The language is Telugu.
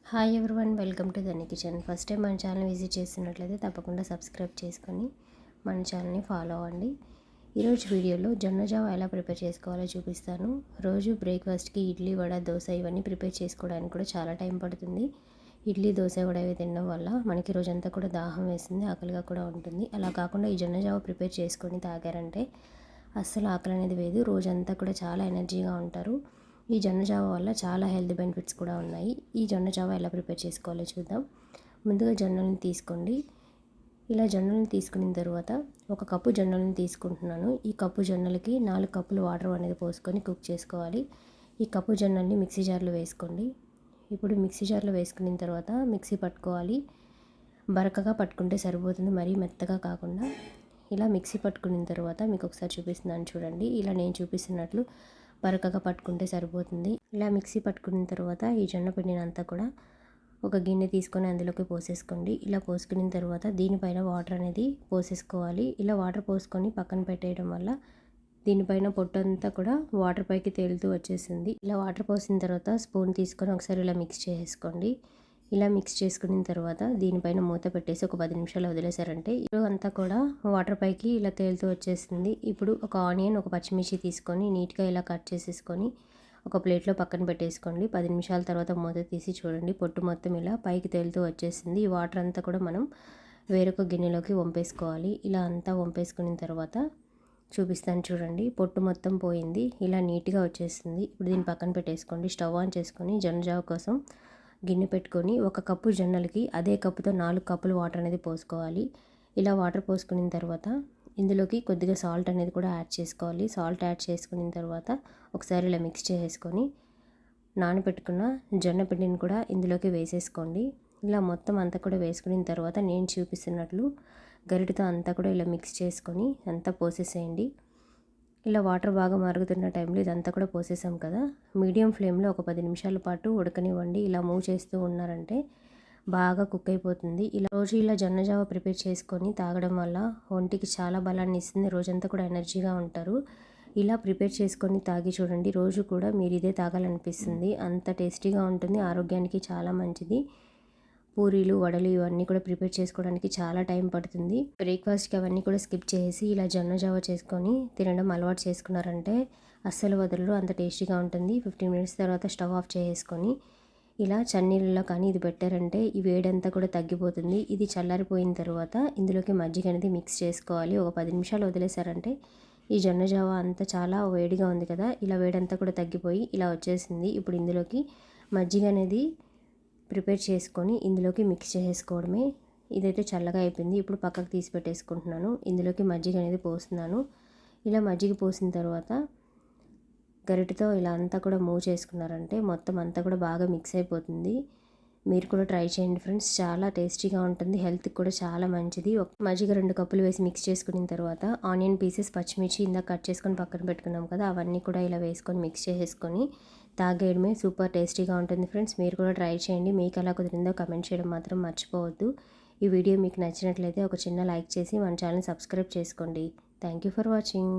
Hi everyone, welcome to Dhani kitchen. First time మన ఛానల్ విజిట్ చేస్తున్నట్లయితే తప్పకుండా సబ్స్క్రైబ్ చేసుకొని మన ఛానల్ని ఫాలో అవ్వండి. ఈరోజు వీడియోలో జొన్న జావ ఎలా ప్రిపేర్ చేసుకోవాలో చూపిస్తాను. రోజు బ్రేక్ఫాస్ట్కి ఇడ్లీ, వడ, దోశ ఇవన్నీ ప్రిపేర్ చేసుకోవడానికి కూడా చాలా టైం పడుతుంది. ఇడ్లీ, దోశ, వడ ఇవి తినడం వల్ల మనకి రోజంతా కూడా దాహం వేస్తుంది, ఆకలిగా కూడా ఉంటుంది. అలా కాకుండా ఈ జొన్న జావ ప్రిపేర్ చేసుకొని తాగారంటే అస్సలు ఆకలి అనేది వేయదు. రోజంతా కూడా చాలా ఎనర్జీగా ఉంటారు. ఈ జొన్న జావ వల్ల చాలా హెల్త్ బెనిఫిట్స్ కూడా ఉన్నాయి. ఈ జొన్న జావ ఎలా ప్రిపేర్ చేసుకోవాలో చూద్దాం. ముందుగా జొన్నలను తీసుకోండి. ఇలా జొన్నలను తీసుకున్న తర్వాత ఒక కప్పు జొన్నలను తీసుకుంటున్నాను. ఈ కప్పు జొన్నలకి 4 కప్పులు వాటర్ అనేది పోసుకొని కుక్ చేసుకోవాలి. ఈ కప్పు జొన్నల్ని మిక్సీ జార్లో వేసుకోండి. ఇప్పుడు మిక్సీ జార్లో వేసుకున్న తర్వాత మిక్సీ పట్టుకోవాలి. బరకగా పట్టుకుంటే సరిపోతుంది, మరీ మెత్తగా కాకుండా. ఇలా మిక్సీ పట్టుకున్న తర్వాత మీకు ఒకసారి చూపిస్తున్నాను చూడండి. ఇలా నేను చూపిస్తున్నట్లు బరకగా పట్టుకుంటే సరిపోతుంది. ఇలా మిక్సీ పట్టుకున్న తర్వాత ఈ జొన్న పిండిని అంతా కూడా ఒక గిన్నె తీసుకొని అందులోకి పోసేసుకోండి. ఇలా పోసుకున్న తర్వాత దీనిపైన వాటర్ అనేది పోసేసుకోవాలి. ఇలా వాటర్ పోసుకొని పక్కన పెట్టేయడం వల్ల దీనిపైన పొట్టు అంతా కూడా వాటర్ పైకి తేలుతూ వచ్చేసింది. ఇలా వాటర్ పోసిన తర్వాత స్పూన్ తీసుకొని ఒకసారి ఇలా మిక్స్ చేసుకోండి. ఇలా మిక్స్ చేసుకున్న తర్వాత దీనిపైన మూత పెట్టేసి ఒక 10 నిమిషాలు వదిలేసారంటే ఇప్పుడు అంతా కూడా వాటర్ పైకి ఇలా తేలుతూ వచ్చేసింది. ఇప్పుడు ఒక ఆనియన్, ఒక పచ్చిమిర్చి తీసుకొని నీట్గా ఇలా కట్ చేసేసుకొని ఒక ప్లేట్లో పక్కన పెట్టేసుకోండి. 10 నిమిషాల తర్వాత మూత తీసి చూడండి, పొట్టు మొత్తం ఇలా పైకి తేలుతూ వచ్చేసింది. ఈ వాటర్ అంతా కూడా మనం వేరొక గిన్నెలోకి వంపేసుకోవాలి. ఇలా అంతా వంపేసుకున్న తర్వాత చూపిస్తాను చూడండి, పొట్టు మొత్తం పోయింది. ఇలా నీట్గా వచ్చేసింది. ఇప్పుడు దీన్ని పక్కన పెట్టేసుకోండి. స్టవ్ ఆన్ చేసుకొని జొన్న జావ కోసం గిన్నె పెట్టుకొని ఒక కప్పు జొన్నలకి అదే కప్పుతో 4 కప్పులు వాటర్ అనేది పోసుకోవాలి. ఇలా వాటర్ పోసుకున్న తర్వాత ఇందులోకి కొద్దిగా సాల్ట్ అనేది కూడా యాడ్ చేసుకోవాలి. సాల్ట్ యాడ్ చేసుకున్న తర్వాత ఒకసారి ఇలా మిక్స్ చేసుకొని నానబెట్టుకున్న జొన్న పిండిని కూడా ఇందులోకి వేసేసుకోండి. ఇలా మొత్తం అంతా కూడా వేసుకున్న తర్వాత నేను చూపిస్తున్నట్లు గరిటెతో అంతా కూడా ఇలా మిక్స్ చేసుకొని అంతా పోసేసేయండి. ఇలా వాటర్ బాగా మరుగుతున్న టైంలో ఇదంతా కూడా పోసేసాం కదా, మీడియం ఫ్లేమ్లో ఒక 10 నిమిషాల పాటు ఉడకనివ్వండి. ఇలా మూవ్ చేస్తూ ఉన్నారంటే బాగా కుక్ అయిపోతుంది. ఇలా జొన్న జావ ప్రిపేర్ చేసుకొని తాగడం వల్ల ఒంటికి చాలా బలాన్ని ఇస్తుంది. రోజంతా కూడా ఎనర్జీగా ఉంటారు. ఇలా ప్రిపేర్ చేసుకొని తాగి చూడండి, రోజు కూడా మీరు ఇదే తాగాలనిపిస్తుంది. అంత టేస్టీగా ఉంటుంది, ఆరోగ్యానికి చాలా మంచిది. పూరీలు, వడలు ఇవన్నీ కూడా ప్రిపేర్ చేసుకోవడానికి చాలా టైం పడుతుంది. బ్రేక్ఫాస్ట్కి అవన్నీ కూడా స్కిప్ చేసి ఇలా జొన్న జావ చేసుకొని తినడం అలవాటు చేసుకున్నారంటే అస్సలు వదలరు, అంత టేస్టీగా ఉంటుంది. 15 మినిట్స్ తర్వాత స్టవ్ ఆఫ్ చేసుకొని ఇలా చన్నీళ్ళలో కానీ ఇది పెట్టారంటే ఈ వేడంతా కూడా తగ్గిపోతుంది. ఇది చల్లారిపోయిన తర్వాత ఇందులోకి మజ్జిగ అనేది మిక్స్ చేసుకోవాలి. ఒక 10 నిమిషాలు వదిలేసారంటే ఈ జొన్న జావ అంతా చాలా వేడిగా ఉంది కదా, ఇలా వేడంతా కూడా తగ్గిపోయి ఇలా వచ్చేసింది. ఇప్పుడు ఇందులోకి మజ్జిగ అనేది ప్రిపేర్ చేసుకొని ఇందులోకి మిక్స్ చేసుకోవడమే. ఇదైతే చల్లగా అయిపోయింది. ఇప్పుడు పక్కకు తీసి పెట్టేసుకుంటున్నాను. ఇందులోకి మజ్జిగ అనేది పోస్తున్నాను. ఇలా మజ్జిగ పోసిన తర్వాత గరిటెతో ఇలా అంతా కూడా మూవ్ చేసుకున్నారంటే మొత్తం అంతా కూడా బాగా మిక్స్ అయిపోతుంది. మీరు కూడా ట్రై చేయండి ఫ్రెండ్స్, చాలా టేస్టీగా ఉంటుంది, హెల్త్కి కూడా చాలా మంచిది. మజ్జిగ 2 కప్పులు వేసి మిక్స్ చేసుకున్న తర్వాత ఆనియన్ పీసెస్, పచ్చిమిర్చి ఇందాక కట్ చేసుకొని పక్కన పెట్టుకున్నాం కదా, అవన్నీ కూడా ఇలా వేసుకొని మిక్స్ చేసుకొని తాగేయడమే. సూపర్ టేస్టీగా ఉంటుంది ఫ్రెండ్స్, మీరు కూడా ట్రై చేయండి. మీకు ఎలా కుదిరిందో కమెంట్ చేయడం మాత్రం మర్చిపోవద్దు. ఈ వీడియో మీకు నచ్చినట్లయితే ఒక చిన్న లైక్ చేసి మన ఛానల్ సబ్స్క్రైబ్ చేసుకోండి. Thank you for watching.